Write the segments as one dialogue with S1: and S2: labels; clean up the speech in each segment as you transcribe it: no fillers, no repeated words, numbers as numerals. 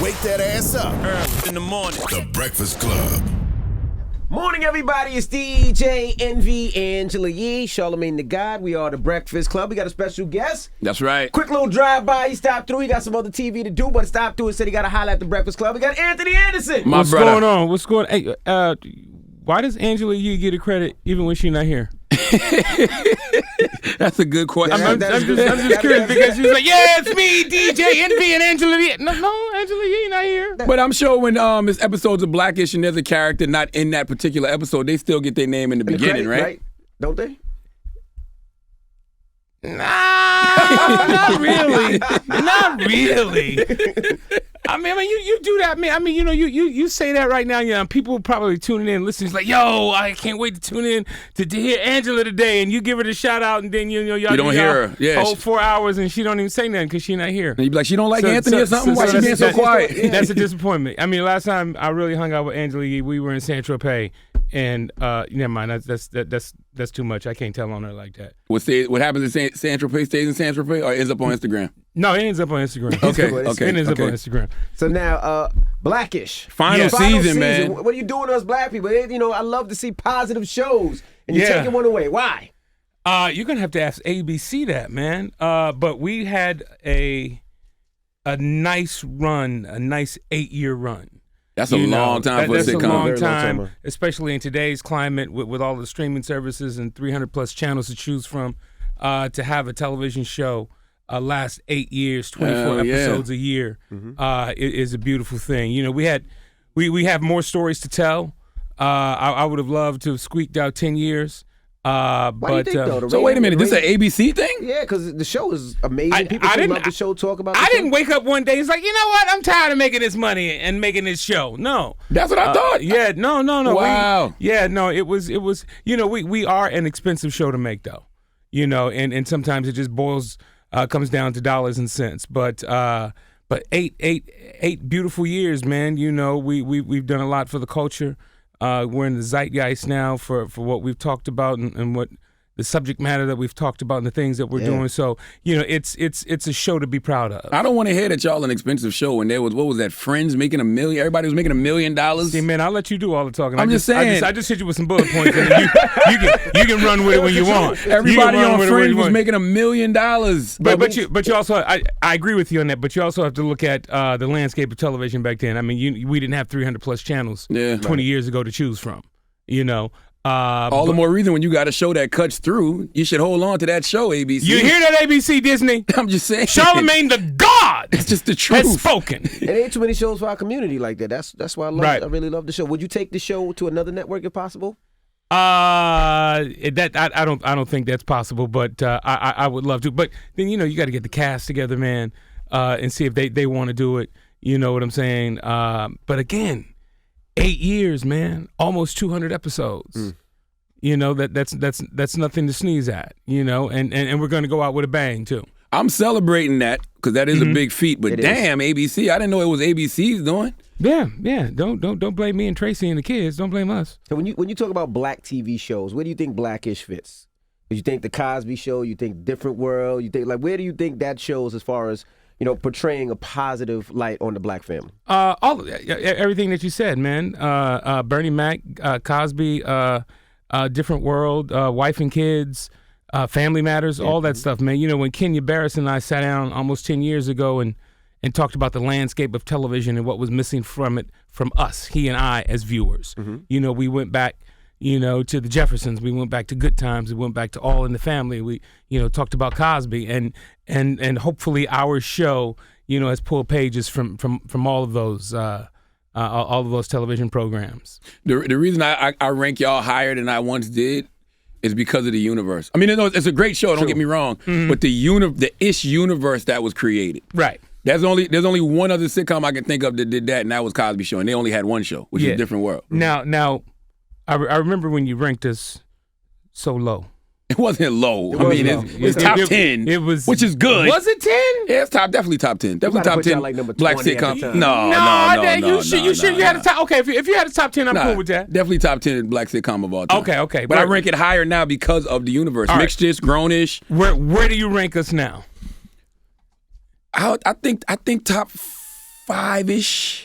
S1: Wake that ass up.
S2: Early in the morning.
S1: The Breakfast Club.
S3: Morning, everybody. It's DJ Envy, Angela Yee, Charlamagne the God. We are the Breakfast Club. We got a special guest.
S4: That's right.
S3: Quick little drive-by. He stopped through. He got some other TV to do, but stopped through and said he got to holler at the Breakfast Club. We got Anthony Anderson.
S4: What's
S5: going on? What's going on? Hey, why does Angela Yee get a credit even when she's not here?
S4: That's a good question.
S5: I'm just curious because she's like, yeah, it's me, DJ Envy and Angela Yee. No, Angela Yee not here.
S4: But I'm sure when it's episodes of Blackish and there's a character not in that particular episode, they still get their name in the beginning,
S3: credit,
S4: right?
S3: Don't they?
S5: Nah, not really. Not really. I mean, you do that, man. I mean, you say that right now. People probably tuning in, listening. It's like, yo, I can't wait to tune in to hear Angela today, and you give her the shout out, and then y'all
S4: don't hear her. Yeah,
S5: whole 4 hours, and she don't even say nothing because she's not here.
S4: And you be like, she don't like Anthony or something. Why she being so quiet?
S5: That's a disappointment. I mean, last time I really hung out with Angela Yee, we were in Saint-Tropez. And never mind, that's too much. I can't tell on her like that.
S4: What happens in Saint-Tropez stays in Saint-Tropez or ends up on Instagram?
S5: No, it ends up on Instagram.
S4: Okay.
S5: It ends up on Instagram.
S3: So now, Blackish.
S4: Final season, man.
S3: What are you doing to us black people? I love to see positive shows, and you're taking one away. Why?
S5: You're going to have to ask ABC that, man. But we had a nice run, a nice 8-year run.
S4: That's a long time for a sitcom.
S5: That's a long time, especially in today's climate with all the streaming services and 300-plus channels to choose from. To have a television show last 8 years, 24 episodes a year, is a beautiful thing. We have more stories to tell. I would have loved to have squeaked out 10 years.
S3: Why do you think, though?
S4: So wait a minute, this is an ABC thing?
S3: Yeah, because the show is amazing. People love the show, talk about the show.
S5: I didn't wake up one day, it's like, you know what, I'm tired of making this money and making this show. No.
S4: That's what I thought?
S5: Yeah, no.
S4: Wow.
S5: It was, we are an expensive show to make, though. And sometimes it just comes down to dollars and cents. But 8 beautiful years, man. We've done a lot for the culture. We're in the zeitgeist now for what we've talked about and what the subject matter that we've talked about and the things that we're doing. So, it's a show to be proud of.
S4: I don't want to hear that y'all an expensive show when there was, what was that, Friends making $1 million? Everybody was making $1 million.
S5: See, man, I'll let you do all the talking.
S4: I'm just saying.
S5: I just hit you with some bullet points, and then you can run with it when you want.
S4: Everybody on Friends was making $1 million.
S5: But you also, I agree with you on that. But you also have to look at the landscape of television back then. I mean, we didn't have 300+ channels 20 years ago to choose from. All
S4: the more reason when you got a show that cuts through, you should hold on to that show, ABC.
S5: You hear that, ABC, Disney?
S4: I'm just saying.
S5: Charlamagne the God
S4: it's just the truth.
S5: has spoken.
S3: It ain't too many shows for our community like that. That's why I really love the show. Would you take the show to another network if possible?
S5: I don't think that's possible, but I would love to. But then you got to get the cast together, man, and see if they want to do it. You know what I'm saying? But again, 8 years, man, almost 200 episodes. That's nothing to sneeze at. And we're going to go out with a bang too.
S4: I'm celebrating that because that is a big feat. But damn, ABC, I didn't know it was ABC's doing.
S5: Yeah. Don't blame me and Tracy and the kids. Don't blame us.
S3: So when you talk about black TV shows, where do you think Blackish fits? Do you think the Cosby Show? You think Different World? You think where do you think that shows as far as portraying a positive light on the black family?
S5: Everything that you said, man. Bernie Mac, Cosby, Different World, Wife and Kids, Family Matters, all that stuff, man. When Kenya Barris and I sat down almost 10 years ago and talked about the landscape of television and what was missing from it, from us, he and I as viewers. We went back, to the Jeffersons. We went back to Good Times. We went back to All in the Family. We, talked about Cosby, and hopefully our show, has pulled pages from all of those television programs.
S4: The reason I rank y'all higher than I once did is because of the universe. I mean, it's a great show. Don't get me wrong, but the ish universe that was created.
S5: Right.
S4: There's only one other sitcom I can think of that did that, and that was Cosby Show, and they only had one show, which is Different World.
S5: Now, I remember when you ranked us so low.
S4: It wasn't low. It's top 10, which is good.
S5: Was it 10?
S4: Yeah, it's definitely top 10. Definitely top 10
S3: like number
S4: black
S3: 20
S4: sitcom.
S5: You should. You had a top. Okay, if you had a top 10, I'm cool with that.
S4: Definitely top 10 black sitcom of all time.
S5: Okay.
S4: But I rank it higher now because of the universe. Mixed-ish, grown-ish.
S5: Where do you rank us now?
S4: I think top 5-ish.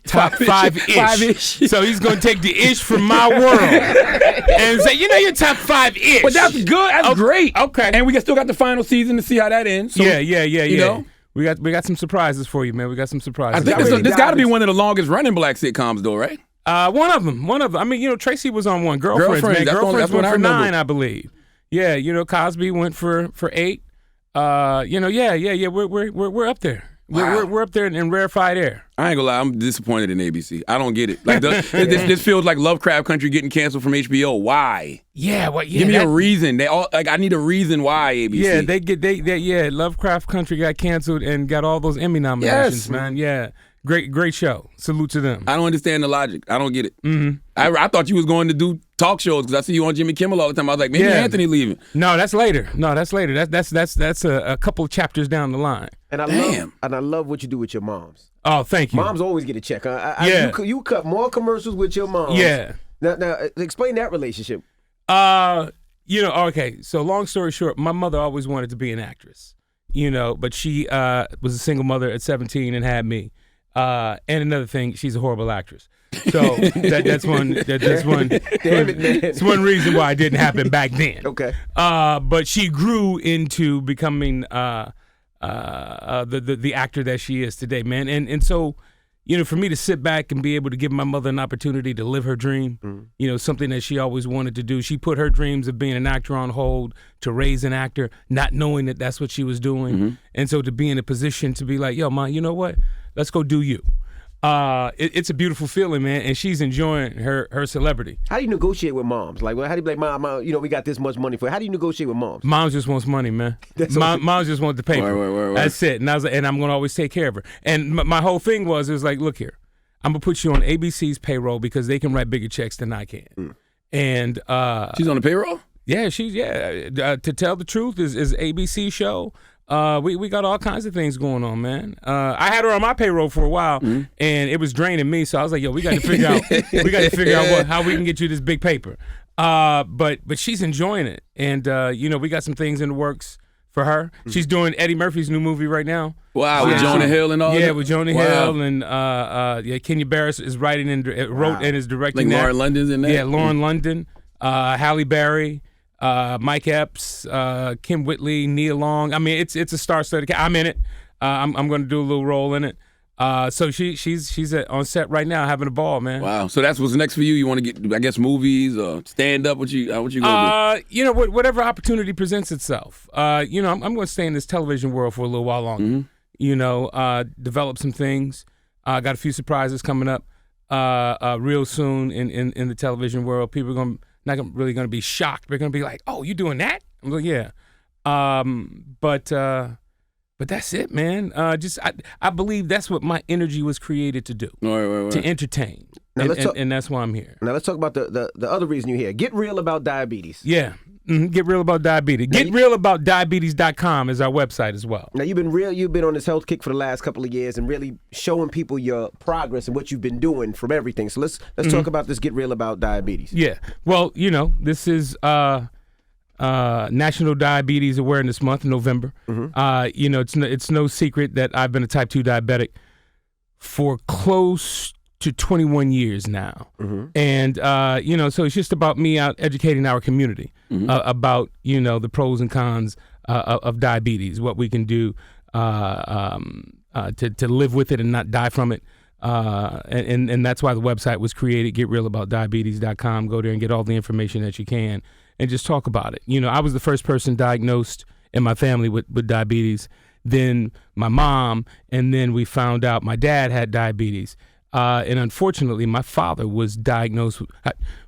S5: Top five-ish.
S4: 5-ish.
S5: So he's going to take the ish from my world and say, you're top 5-ish.
S4: But that's good. That's great.
S5: Okay.
S4: And we still got the final season to see how that ends. So,
S5: yeah.
S4: You know?
S5: We got some surprises for you, man. We got some surprises.
S4: I think this got to be one of the longest running black sitcoms, though, right?
S5: One of them. I mean, Tracy was on one. Girlfriends, man.
S4: That's
S5: Girlfriends
S4: what
S5: went
S4: I
S5: for
S4: remember.
S5: 9, I believe. Yeah, Cosby went for 8. We're up there.
S4: Wow.
S5: We're up there in rarefied air.
S4: I ain't gonna lie, I'm disappointed in ABC. I don't get it. Like this feels like Lovecraft Country getting canceled from HBO. Why?
S5: Yeah,
S4: Give me a reason. I need a reason why ABC.
S5: Yeah, Lovecraft Country got canceled and got all those Emmy nominations,
S4: Yes.
S5: man. Yeah. Great show. Salute to them.
S4: I don't understand the logic. I don't get it. Mm-hmm. I thought you was going to do talk shows because I see you on Jimmy Kimmel all the time. I was like, maybe Anthony leaving.
S5: No, that's later. That's a couple of chapters down the line.
S3: And I love what you do with your moms.
S5: Oh, thank you.
S3: Moms always get a check. You cut more commercials with your moms.
S5: Yeah.
S3: Now, explain that relationship.
S5: Okay. So long story short, my mother always wanted to be an actress. But she was a single mother at 17 and had me. And another thing, she's a horrible actress. So that's one. Damn it, man. It's one reason why it didn't happen back then.
S3: Okay.
S5: But she grew into becoming the actor that she is today, man. And so, for me to sit back and be able to give my mother an opportunity to live her dream, something that she always wanted to do. She put her dreams of being an actor on hold to raise an actor, not knowing that that's what she was doing. Mm-hmm. And so to be in a position to be like, yo, Ma, you know what? Let's go do you. It's a beautiful feeling, man, and she's enjoying her celebrity.
S3: How do you negotiate with moms? Like, how do you be like, Mom, we got this much money for it. How do you negotiate with moms?
S5: Moms just wants money, man. Moms just want the paper.
S4: Right.
S5: That's it. And I was like, and I'm going to always take care of her. And my whole thing was like, look here, I'm going to put you on ABC's payroll because they can write bigger checks than I can. Mm. And
S4: she's on the payroll?
S5: Yeah, to tell the truth, is ABC show. We got all kinds of things going on, man. I had her on my payroll for a while, and it was draining me. So I was like, "Yo, we got to figure out how we can get you this big paper." But she's enjoying it, and we got some things in the works for her. She's doing Eddie Murphy's new movie right now.
S4: Wow, with Jonah Hill and all that?
S5: Yeah, with Jonah Hill and Kenya Barris is writing and wrote and is directing.
S4: Like
S5: that.
S4: Lauren London's in that.
S5: Yeah, Lauren London, Halle Berry. Mike Epps, Kim Whitley, Nia Long. I mean, it's a star-studded cast. I'm in it. I'm going to do a little role in it. So she's on set right now having a ball, man.
S4: Wow. So that's what's next for you. You want to get, I guess, movies or stand up? What you gonna do?
S5: Whatever opportunity presents itself. I'm going to stay in this television world for a little while longer. Mm-hmm. Develop some things. Got a few surprises coming up real soon in the television world. People are not really going to be shocked. They're going to be like, "Oh, you doing that?" I'm like, "Yeah." But that's it, man. I believe that's what my energy was created to do.
S4: Right.
S5: To entertain.
S3: Now,
S5: and that's why I'm here.
S3: Now let's talk about the other reason you're here. Get real about diabetes.
S5: Yeah. Mm-hmm. Get real about diabetes. GetRealAboutDiabetes.com is our website as well.
S3: Now you've been on this health kick for the last couple of years and really showing people your progress and what you've been doing from everything. So let's talk about this. Get real about diabetes.
S5: Yeah. Well, this is National Diabetes Awareness Month in November. Mm-hmm. It's no secret that I've been a type 2 diabetic for close to 21 years now. Mm-hmm. And, so it's just about me out educating our community about, the pros and cons of diabetes, what we can do to live with it and not die from it. And that's why the website was created, GetRealAboutDiabetes.com. Go there and get all the information that you can and just talk about it. I was the first person diagnosed in my family with diabetes, then my mom, and then we found out my dad had diabetes. And unfortunately, my father was diagnosed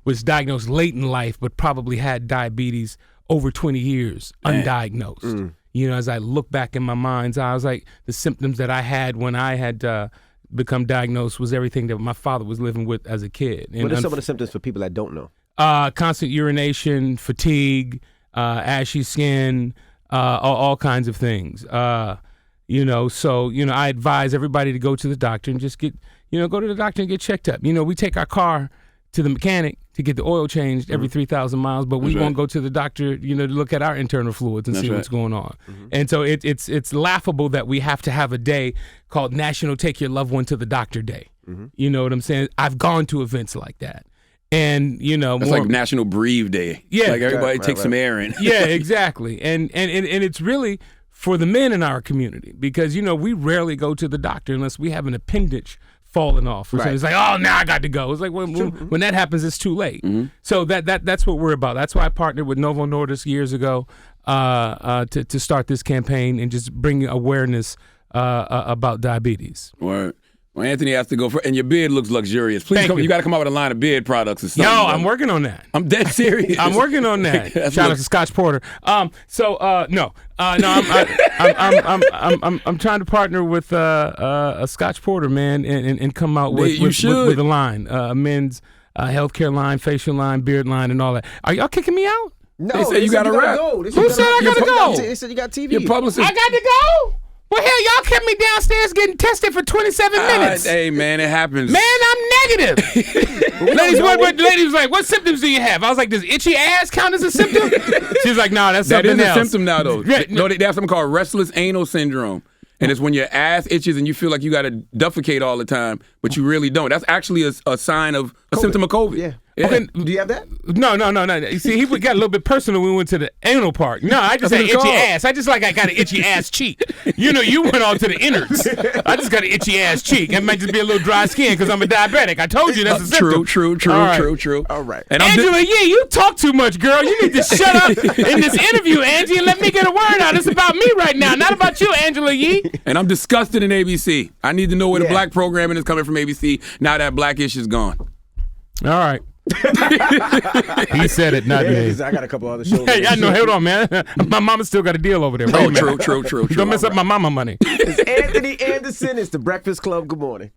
S5: late in life, but probably had diabetes over 20 years, undiagnosed. As I look back in my mind's eye, I was like, the symptoms that I had when I had become diagnosed was everything that my father was living with as a kid. And
S3: what are some of the symptoms for people that don't know?
S5: Constant urination, fatigue, ashy skin, all kinds of things. So I advise everybody to go to the doctor and just go to the doctor and get checked up. We take our car to the mechanic to get the oil changed every 3,000 miles, but we
S4: That's
S5: won't
S4: right.
S5: go to the doctor, to look at our internal fluids and
S4: That's
S5: see
S4: right.
S5: what's going on. And so it's laughable that we have to have a day called National Take Your Loved One to the Doctor Day. You know what I'm saying? I've gone to events like that. And,
S4: It's like National Breathe Day.
S5: Yeah.
S4: Like everybody
S3: Right,
S4: takes
S3: right.
S4: some air in.
S5: Yeah, exactly. And it's really for the men in our community because, we rarely go to the doctor unless we have an appendage falling off. Or something. It's like, oh, now I got to go. It's like when that happens, it's too late. So that's what we're about. That's why I partnered with Novo Nordisk years ago to start this campaign and just bring awareness about diabetes.
S4: Word. Well, Anthony has to go for, and your beard looks luxurious. Please
S5: Thank
S4: come.
S5: you.
S4: You got to come out with a line of beard products or something.
S5: Yo,
S4: bro.
S5: I'm working on that.
S4: I'm dead serious.
S5: I'm working on that.
S4: That's
S5: Shout out
S4: look-
S5: to Scotch Porter. No, I'm trying to partner with a Scotch Porter, man, and come out with a line, a men's healthcare line, facial line, beard line, and all that. Are y'all kicking me out?
S3: No,
S4: They said you gotta rap.
S3: go.
S5: Who said I gotta go?
S3: They said you got TV.
S4: Your publicist.
S5: I got to go. Well, hell, y'all kept me downstairs getting tested for 27 minutes.
S4: Hey, man, it happens.
S5: Man, I'm negative. Ladies was like, what symptoms do you have? I was like, does itchy ass count as a symptom? She's like, no, that's
S4: That
S5: something
S4: is
S5: else.
S4: a symptom now, though.
S5: Yeah,
S4: No, they have something called restless anal syndrome. And it's when your ass itches and you feel like you got to defecate all the time, but you really don't. That's actually a sign of a symptom of COVID.
S3: Yeah.
S4: Yeah.
S5: Okay,
S3: Do you have that?
S5: No. You see, he got a little bit personal when we went to the anal part. No, I just
S4: That's
S5: had
S4: what it's
S5: itchy
S4: called.
S5: ass. I just like I got an itchy ass cheek. You went on to the innards. I just got an itchy ass cheek. It might just be a little dry skin because I'm a diabetic. I told you that's a symptom.
S4: True.
S5: All right.
S4: True.
S3: All right.
S4: And
S5: Angela, you talk too much, girl. You need to shut up in this interview, Angie, and let me get a word out. It's about me right now, not about you, Angela Yee.
S4: And I'm disgusted in ABC. I need to know where the
S3: Yeah.
S4: black programming is coming from ABC now that Blackish is gone.
S5: All right. He said it, not
S3: Yeah,
S5: me.
S3: 'cause I got a couple other shows.
S5: Hey, I know. Hold on, man. My mama still got a deal over there. Wait a minute.
S4: True.
S5: Don't mess up my mama money.
S3: It's Anthony Anderson. It's the Breakfast Club. Good morning.